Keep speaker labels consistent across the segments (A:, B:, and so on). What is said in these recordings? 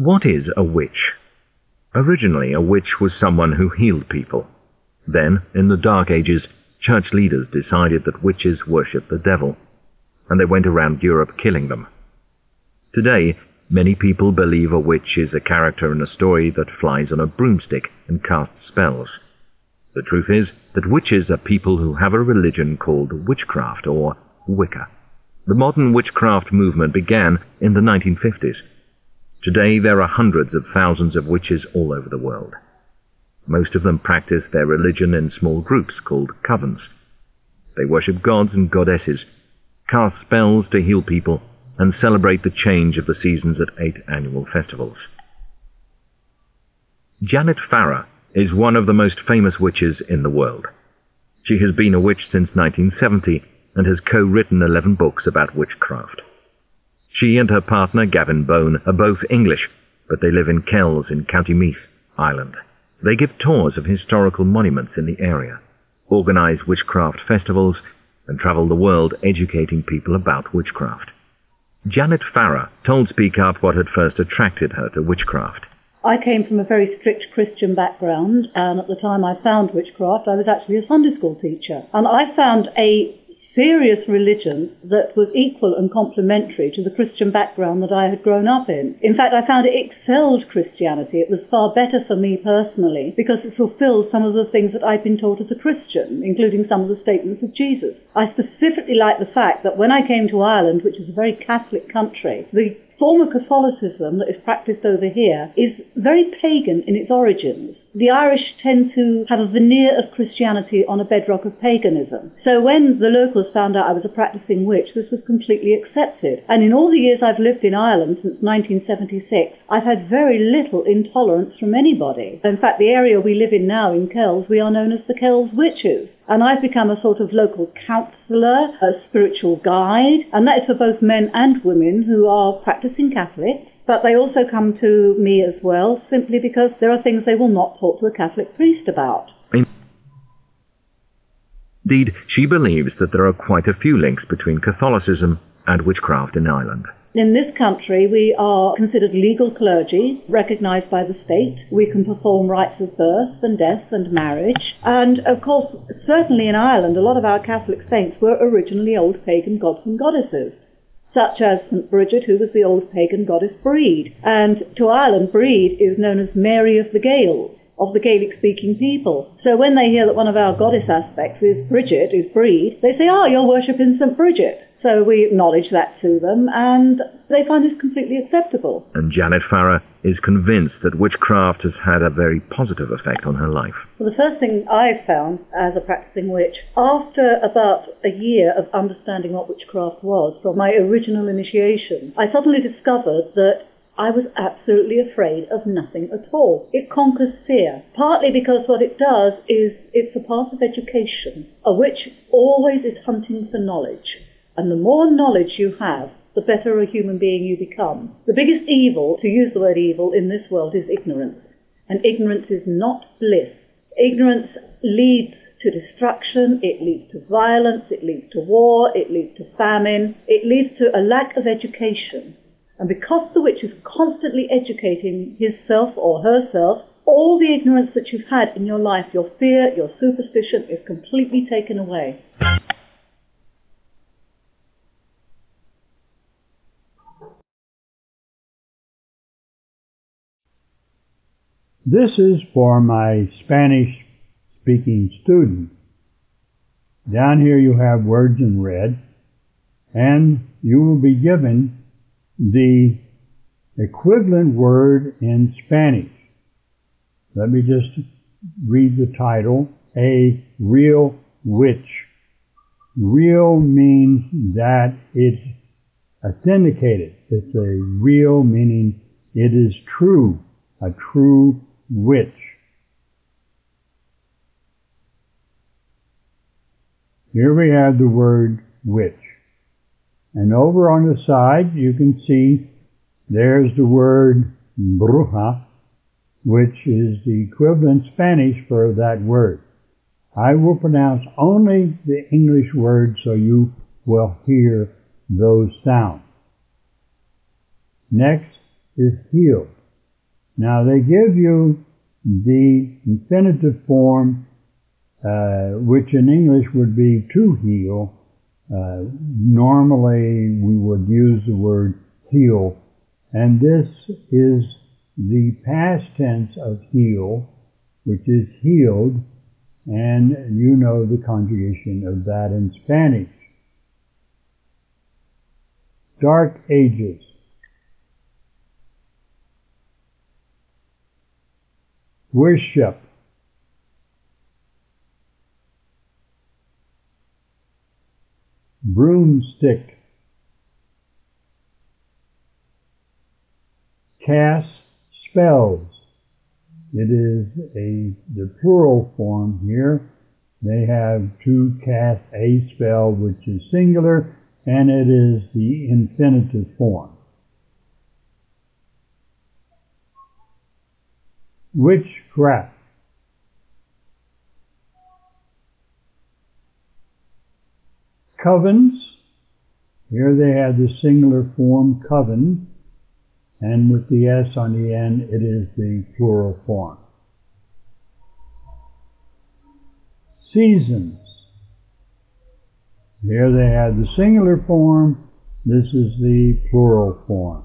A: What is a witch? Originally, a witch was someone who healed people. Then, in the Dark Ages, church leaders decided that witches worshipped the devil, and they went around Europe killing them. Today, many people believe a witch is a character in a story that flies on a broomstick and casts spells. The truth is that witches are people who have a religion called witchcraft or Wicca. The modern witchcraft movement began in the 1950s. Today there are hundreds of thousands of witches all over the world. Most of them practice their religion in small groups called covens. They worship gods and goddesses, cast spells to heal people, and celebrate the change of the seasons at 8 annual festivals. Janet Farrar is one of the most famous witches in the world. She has been a witch since 1970 and has co-written 11 books about witchcraft. She and her partner, Gavin Bone, are both English, but they live in Kells in County Meath, Ireland. They give tours of historical monuments in the area, organise witchcraft festivals, and travel the world educating people about witchcraft. Janet Farrar told Speakup what had first attracted her to witchcraft.
B: I came from a very strict Christian background, and at the time I found witchcraft, I was actually a Sunday school teacher. And I found a serious religion that was equal and complementary to the Christian background that I had grown up in. In fact, I found it excelled Christianity. It was far better for me personally because it fulfilled some of the things that I'd been taught as a Christian, including some of the statements of Jesus. I specifically like the fact that when I came to Ireland, which is a very Catholic country, the form of Catholicism that is practiced over here is very pagan in its origins. The Irish tend to have a veneer of Christianity on a bedrock of paganism. So when the locals found out I was a practicing witch, this was completely accepted. And in all the years I've lived in Ireland since 1976, I've had very little intolerance from anybody. In fact, the area we live in now in Kells, we are known as the Kells Witches. And I've become a sort of local counsellor, a spiritual guide, and that is for both men and women who are practicing Catholics. But they also come to me as well, simply because there are things they will not talk to a Catholic priest about.
A: Indeed, she believes that there are quite a few links between Catholicism and witchcraft in Ireland.
B: In this country, we are considered legal clergy, recognised by the state. We can perform rites of birth and death and marriage. And, of course, certainly in Ireland, a lot of our Catholic saints were originally old pagan gods and goddesses, such as St. Bridget, who was the old pagan goddess Breed. And to Ireland, Breed is known as Mary of the Gaels, of the Gaelic-speaking people. So when they hear that one of our goddess aspects is Bridget, is Breed, they say, you're worshipping St. Bridget. So we acknowledge that to them, and they find this completely acceptable.
A: And Janet Farrar is convinced that witchcraft has had a very positive effect on her life.
B: Well, the first thing I found as a practicing witch, after about a year of understanding what witchcraft was, from my original initiation, I suddenly discovered that I was absolutely afraid of nothing at all. It conquers fear, partly because what it does is it's a part of education. A witch always is hunting for knowledge. And the more knowledge you have, the better a human being you become. The biggest evil, to use the word evil, in this world is ignorance. And ignorance is not bliss. Ignorance leads to destruction, it leads to violence, it leads to war, it leads to famine, it leads to a lack of education. And because the witch is constantly educating himself or herself, all the ignorance that you've had in your life, your fear, your superstition, is completely taken away.
C: This is for my Spanish-speaking students. Down here you have words in red, and you will be given the equivalent word in Spanish. Let me just read the title, A Real Witch. Real means that it's authenticated. It's a real meaning it is true, a true witch. Here we have the word witch. And over on the side you can see there's the word bruja, which is the equivalent Spanish for that word. I will pronounce only the English words so you will hear those sounds. Next is healed. Now they give you the infinitive form, which in English would be to heal. Normally we would use the word heal, and this is the past tense of heal, which is healed, and you know the conjugation of that in Spanish. Dark Ages. Worship. Broomstick. Cast spells. It is the plural form here. They have to cast a spell, which is singular, and it is the infinitive form. Witchcraft. Covens. Here they have the singular form coven, and with the S on the end, it is the plural form. Seasons. Here they have the singular form. This is the plural form.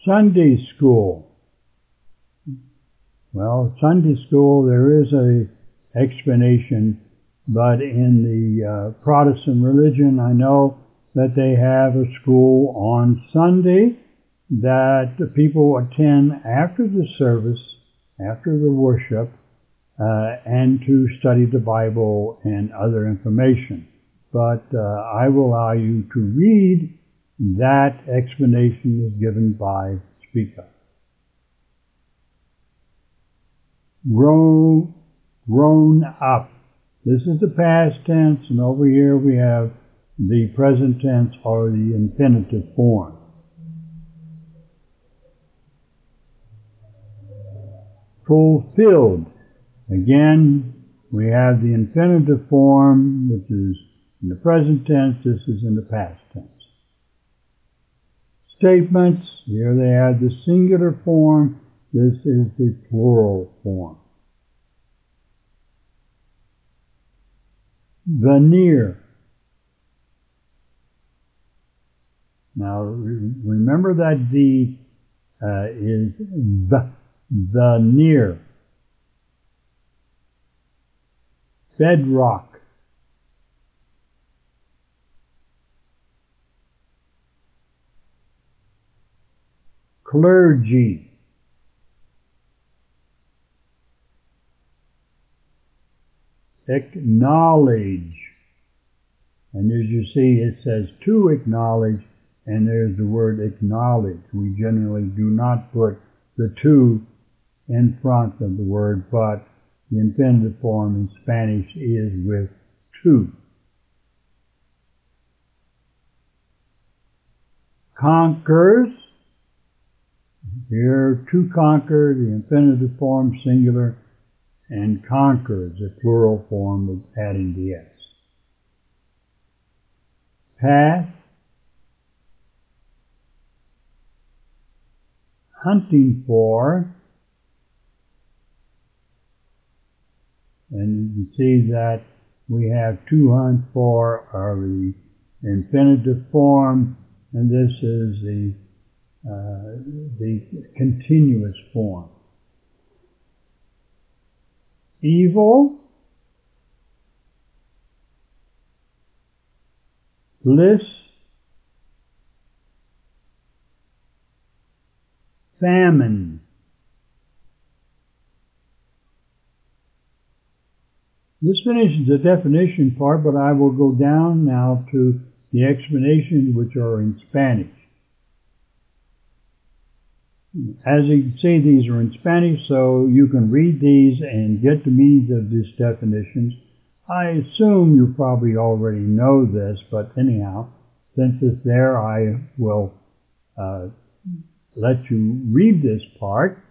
C: Sunday school. Well, Sunday school, there is an explanation, but in the Protestant religion, I know that they have a school on Sunday that the people attend after the service, after the worship, and to study the Bible and other information. But I will allow you to read that explanation is given by Speakup. Grown up. This is the past tense, and over here we have the present tense or the infinitive form. Fulfilled. Again, we have the infinitive form, which is in the present tense. This is in the past tense. Statements. Here they have the singular form. This is the plural form. Veneer. Now remember that the is the near. Bedrock. Clergy. Acknowledge. And as you see, it says to acknowledge, and there's the word acknowledge. We generally do not put the to in front of the word, but the infinitive form in Spanish is with to. Conquers. Here, to conquer, the infinitive form singular, and conquers, the plural form of adding the S. Path. Hunting for. And you can see that we have to hunt for are the infinitive form, and this is the continuous form. Evil. Bliss. Famine. This finishes the definition part, but I will go down now to the explanations which are in Spanish. As you can see, these are in Spanish, so you can read these and get the meanings of these definitions. I assume you probably already know this, but anyhow, since it's there, I will let you read this part.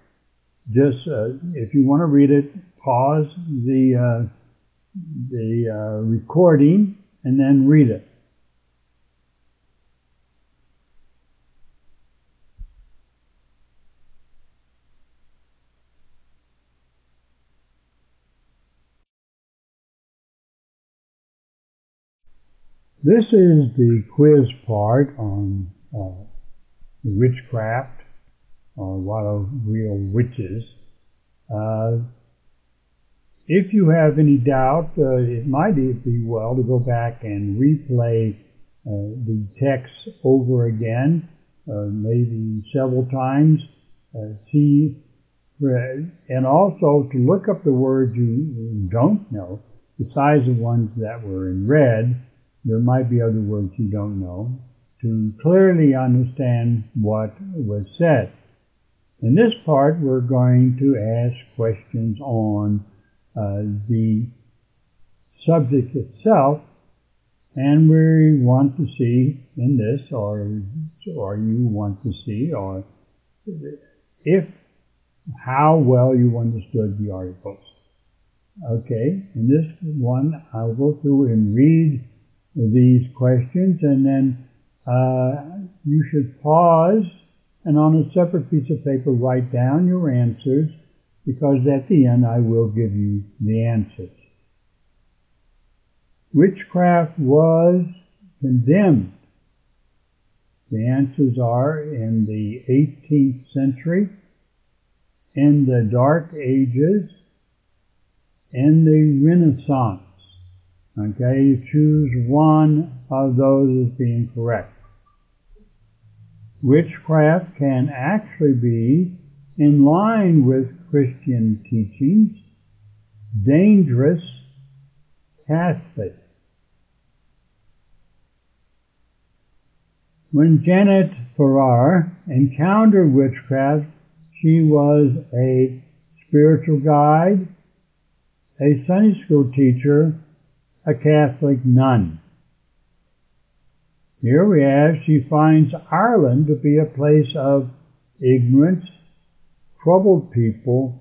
C: Just if you want to read it, pause the recording and then read it. This is the quiz part on witchcraft, or what are real witches. If you have any doubt, it might be well to go back and replay the text over again, maybe several times, and also to look up the words you don't know, besides the ones that were in red. There might be other words you don't know, to clearly understand what was said. In this part, we're going to ask questions on the subject itself, and we want to see in this, or you want to see, or how well you understood the articles. Okay, in this one, I'll go through and read these questions, and then you should pause and on a separate piece of paper write down your answers, because at the end I will give you the answers. Witchcraft was condemned. The answers are in the 18th century, in the Dark Ages, in the Renaissance. Okay, you choose one of those as being correct. Witchcraft can actually be in line with Christian teachings, dangerous, Catholic. When Janet Farrar encountered witchcraft, she was a spiritual guide, a Sunday school teacher, a Catholic nun. Here we have, she finds Ireland to be a place of ignorance, troubled people,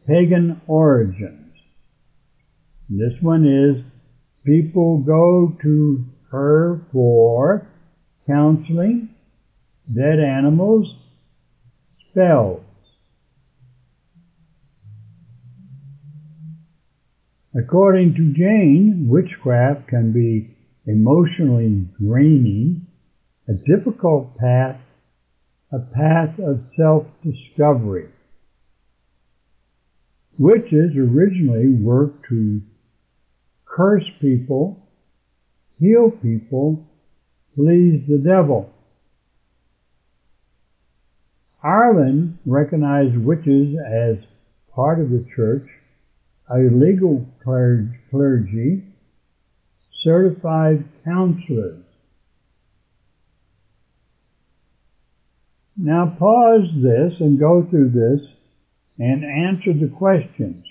C: pagan origins. This one is, people go to her for counseling, dead animals, spells. According to Jane, witchcraft can be emotionally draining, a difficult path, a path of self-discovery. Witches originally worked to curse people, heal people, please the devil. Ireland recognized witches as part of the church, a legal clergy, certified counselors. Now pause this and go through this and answer the questions,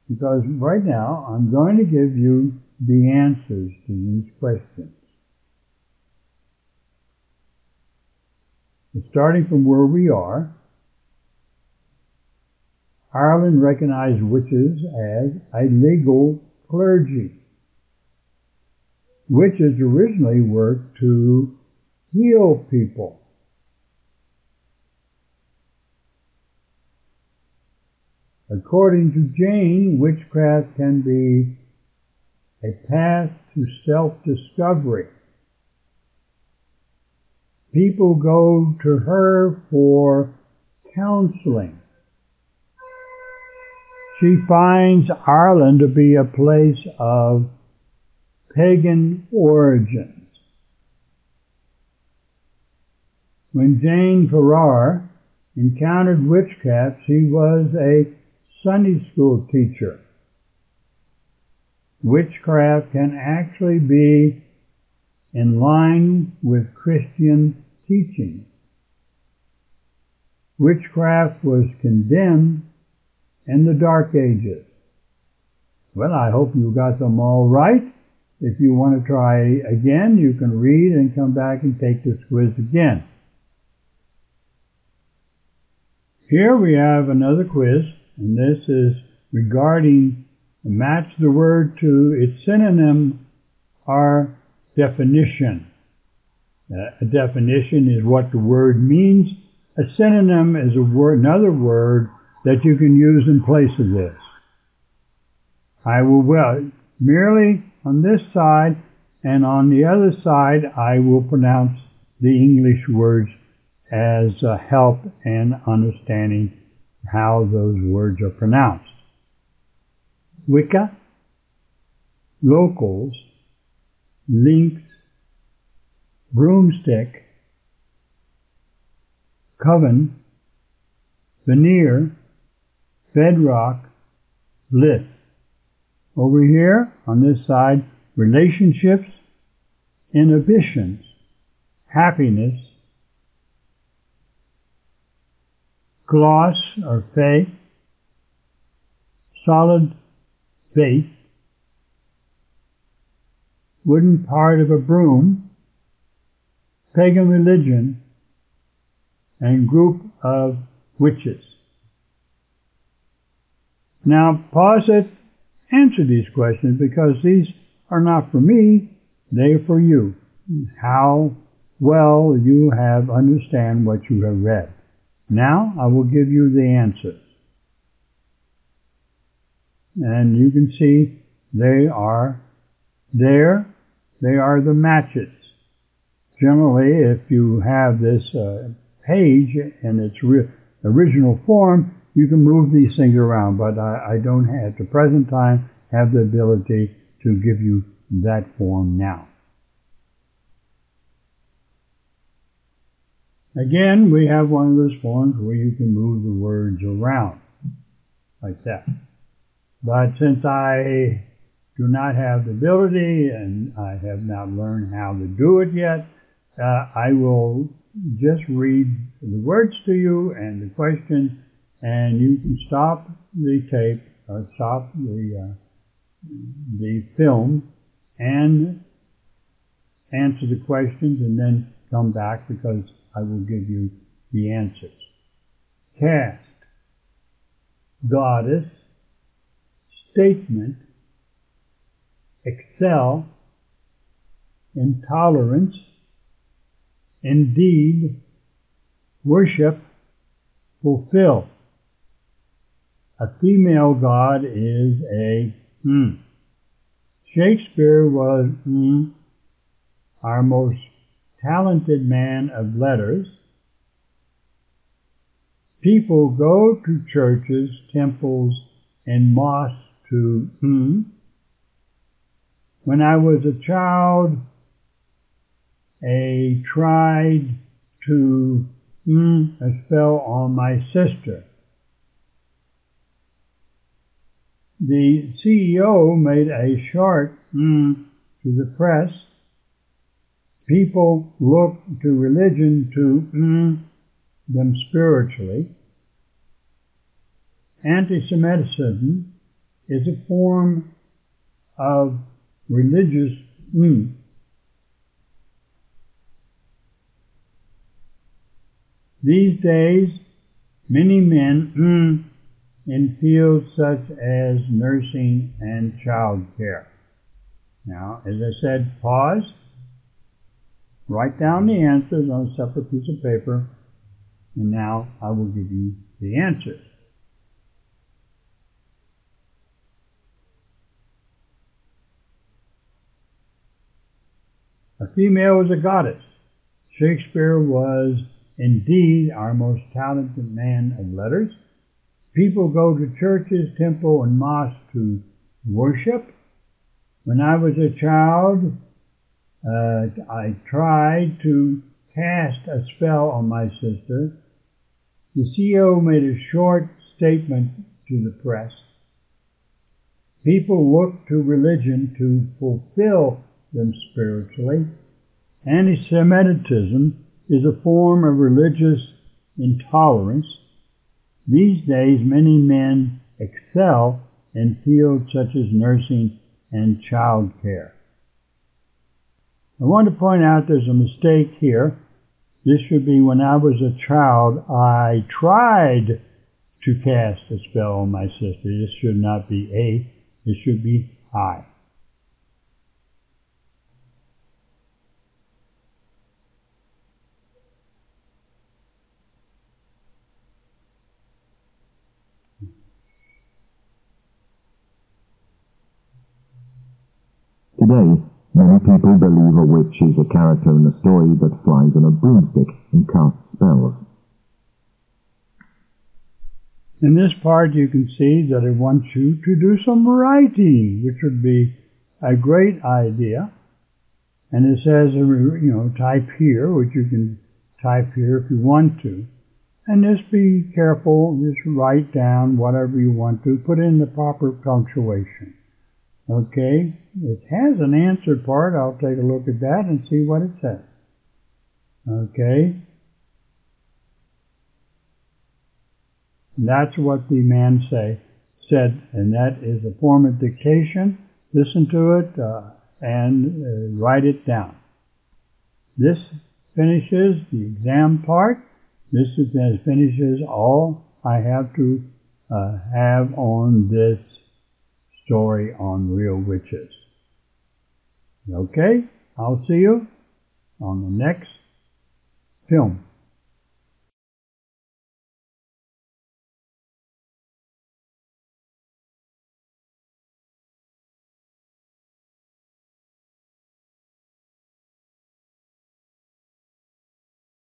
C: because right now I'm going to give you the answers to these questions. Starting from where we are, Ireland recognized witches as a legal clergy. Witches originally worked to heal people. According to Jane, witchcraft can be a path to self-discovery. People go to her for counseling. She finds Ireland to be a place of pagan origins. When Jane Farrar encountered witchcraft, she was a Sunday school teacher. Witchcraft can actually be in line with Christian teaching. Witchcraft was condemned in the Dark Ages. Well, I hope you got them all right. If you want to try again, you can read and come back and take this quiz again. Here we have another quiz, and this is regarding match the word to its synonym or definition. A definition is what the word means. A synonym is another word that you can use in place of this. I will merely on this side and on the other side I will pronounce the English words as help in understanding how those words are pronounced. Wicca, locals, links, broomstick, coven, veneer, bedrock, bliss. Over here on this side, relationships, inhibitions, happiness, gloss or faith, solid faith, wooden part of a broom, pagan religion, and group of witches. Now pause it, answer these questions, because these are not for me, they are for you. How well you have understand what you have read. Now I will give you the answers. And you can see they are there. They are the matches. Generally, if you have this page in its original form, you can move these things around, but I don't at the present time have the ability to give you that form now. Again, we have one of those forms where you can move the words around, like that. But since I do not have the ability and I have not learned how to do it yet, I will just read the words to you and the questions, and you can stop the tape or stop the film and answer the questions and then come back, because I will give you the answers. Caste, goddess, statement, excel, intolerance, indeed, worship, fulfill. A female god is a Shakespeare was our most talented man of letters. People go to churches, temples, and mosques to When I was a child, I tried to a spell on my sister. The CEO made a short to the press. People look to religion to them spiritually. Anti-Semitism is a form of religious These days, many men in fields such as nursing and child care. Now, as I said, pause, write down the answers on a separate piece of paper, and now I will give you the answers. A female is a goddess. Shakespeare was indeed our most talented man of letters. People go to churches, temple, and mosque to worship. When I was a child, I tried to cast a spell on my sister. The CEO made a short statement to the press. People look to religion to fulfill them spiritually. Anti-Semitism is a form of religious intolerance. These days, many men excel in fields such as nursing and child care. I want to point out there's a mistake here. This should be when I was a child, I tried to cast a spell on my sister. This should not be a, it should be I.
A: Today, Many people believe a witch is a character in a story that flies on a broomstick and casts spells.
C: In this part you can see that it wants you to do some writing, which would be a great idea. And it says, type here, which you can type here if you want to. And just be careful, just write down whatever you want to, put in the proper punctuation. Okay, it has an answer part. I'll take a look at that and see what it says. Okay. That's what the man said, and that is a form of dictation. Listen to it and write it down. This finishes the exam part. This finishes all I have to have on this story on real witches. Okay, I'll see you on the next film.